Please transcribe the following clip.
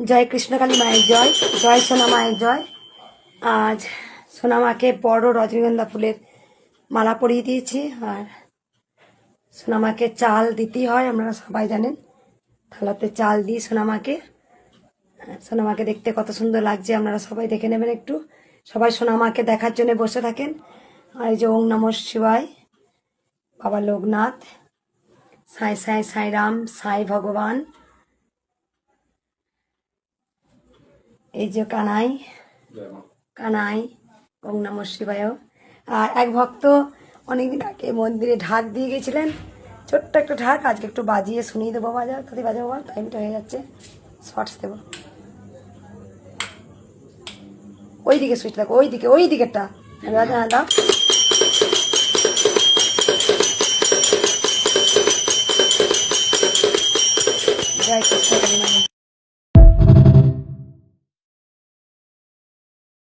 জয় কৃষ্ণকালী মায়ের জয়, জয় সোনা মায়ের জয়। আজ সোনা মাকে বড় রজনীগন্ধা ফুলের মালা পরিয়ে দিয়েছি। আর সোনা মাকে চাল দিতেই হয়, আপনারা সবাই জানেন। থালাতে চাল দিই সোনা মাকে। সোনা মাকে দেখতে কত সুন্দর লাগছে, আপনারা সবাই দেখে নেবেন একটু। সবাই সোনা মাকে দেখার জন্য বসে থাকেন। আর এই যে ওং নমঃ শিবায়, বাবা লোকনাথ, সাই সাই সাই রাম, সাই ভগবান, এই যে কানাই কানাই, ওং নমঃ শিবায়। আর এক ভক্ত অনেকদিন আগে মন্দিরে ঢাক দিয়ে গেছিলেন, ছোট্ট একটা ঢাক, আজকে একটু বাজিয়ে শুনিয়ে দেবো। বাজার তাদের বাজাবো, টাইমটা হয়ে যাচ্ছে, শর্টস দেবো। ওই দিকে সুইচ থাকো, ওই দিকেরটা দাও। জয় কৃষ্ণ কালী মা।